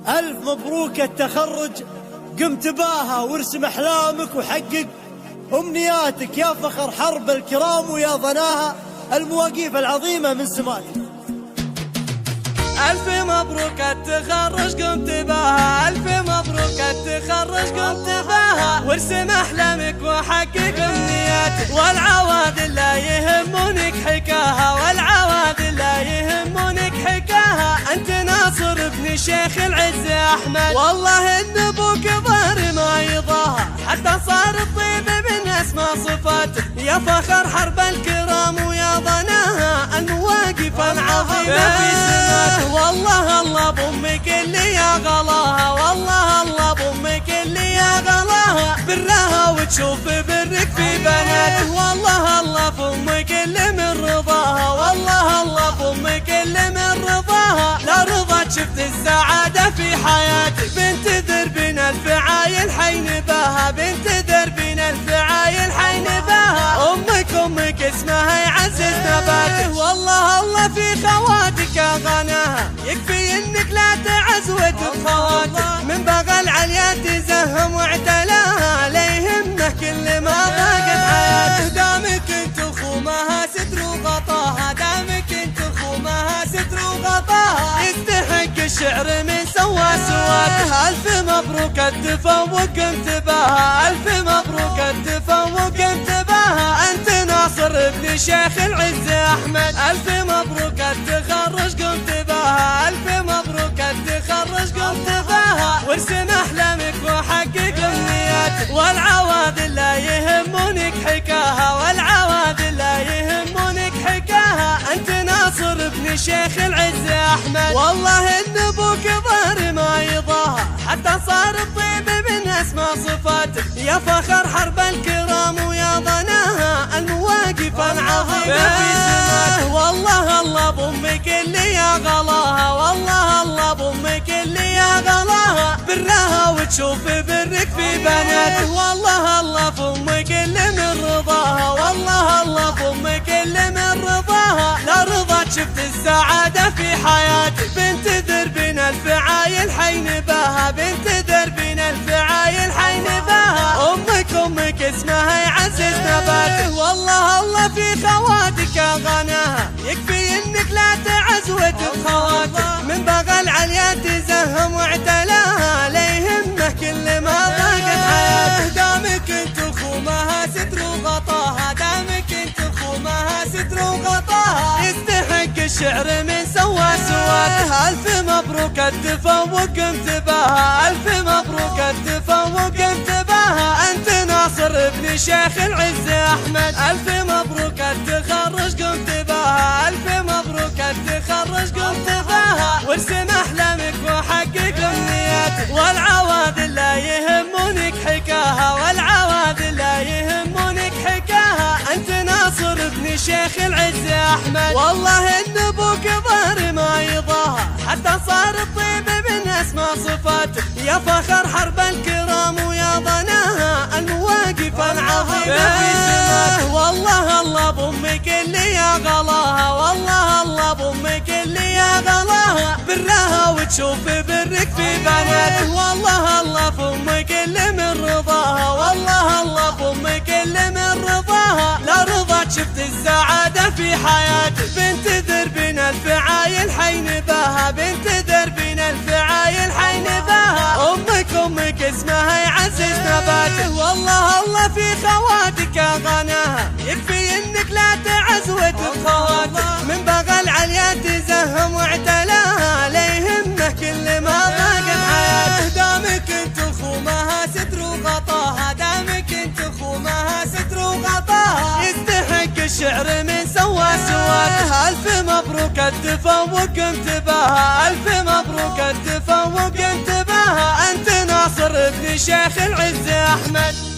ألف مبروك التخرج، قمت باها وارسم أحلامك وحقق أمنياتك يا فخر حرب الكرام ويا ظناها المواقيف العظيمة من سماتك. ألف مبروك التخرج قمت باها، ألف مبروك التخرج قمت باها، وارسم أحلامك وحقق أمنياتك، والعوادل لا يهمونك حكاها، والعوادل لا يهمونك حكاها. أنت ناصر ابن شيخ العز أحمد، والله إن أبوك ظهر ما يضاها، حتى صار الطيب من أسمى صفاته، يا فخر حرب الكرام ويا ظناها المواقف العظيمة في سماته. والله الله بأمك اللي يا غلاها، والله الله بأمك اللي يا غلاها، برها وتشوف برك في بناته. والله الله بأمك اللي من رضاها، والله الله بأمك اللي من رضاها، لا رضا شفت السعادة في حياتك. بنت دربين الفعايل حين باها، بنت دربين الفعايل حين باها، أمك اسمها يعزز نباتك. والله الله في خواتك غناها، يكفي انك لا تعز وتخواتك، من بغى العليا تزهم واعتلاها، لا يهمه كل ما ضاقت حياتك. دامك انت خومها ستر وغطاها، دامك انت خومها ستر وغطاها، يستحق الشعر من سوى سواته. ألف مبروك التفوق انتباها، ألف مبروك التفوق انتباها، أنت ناصر ابن شيخ العز أحمد. ألف مبروك التخرج قمت باها، ألف مبروك التخرج قمت باها، وارسم أحلامك وحقق أمنياتك، والعوادل لا يهمونك حكاها، والعوادل لا يهمونك حكاها. أنت ناصر ابن شيخ العز أحمد، والله إن أبوك ظهر ما يضاها، حتى صار الطيب من أسمى صفاته، يا فخر حرب الكرام ويا ظناها المواقف العظيمة في سماته. والله الله بأمك اللي يا غلاها، والله الله بأمك اللي يا غلاها، برها وتشوف برك في بناته. والله الله بأمك اللي من رضاها، والله الله بأمك اللي من رضاها، لا رضا شفت السعادة في حياتك. بنت دربين الفعايل حين باها، بنت دربين الفعايل حين باها، أمك اسمها يعزز نباتك. والله الله في خواتك غناها، يكفي انك لا تعز وتخواتك، من بغى العليا تزهم واعتلاها، لا يهمه كل ما ضاقت حياتك. دامك انت خومها ستر وغطاها، دامك انت خومها ستر وغطاها، يستحق الشعر من سوى سواته. ألف مبروك التفوق انتباها، ألف مبروك التفوق انتباها، أنت ناصر ابن شيخ العز أحمد. ألف مبروك التخرج قمت باها، ألف مبروك التخرج قمت باها، وارسم أحلامك وحقق أمنياتك، والعوادل لا يهمونك حكاها، والعوادل لا يهمونك حكاها. أنت ناصر ابن شيخ العز أحمد، والله إن أبوك ظهر ما يضاها، حتى صار الطيب من أسمى صفاته، يا فخر حرب الكرام ويا ظناها المواقف العظيمة في سماته. والله الله بأمك اللي يا غلاها، والله الله بأمك اللي يا غلاها، برها وتشوف برك في بناته. والله الله بأمك اللي من رضاها، والله الله بأمك اللي من رضاها، لا رضا شفت السعادة في حياتك. بنت دربين الفعايل حين باها، بنت دربين الفعايل حين باها، أمك اسمها يعزز نباته. والله الله في خواتك غناها، يكفي انك لا تعز وتخواتك، من بغى العليا تزهم واعتلاها، لا يهمه كل ما ضاقت حياتك. دامك انت خومها ستر وغطاها، دامك انت خومها ستر وغطاها، يستحق الشعر من سوى سواته. ألف مبروك التفوق انتباها، ألف مبروك التفوق انتباها، أنت ناصر ابن شيخ العز أحمد.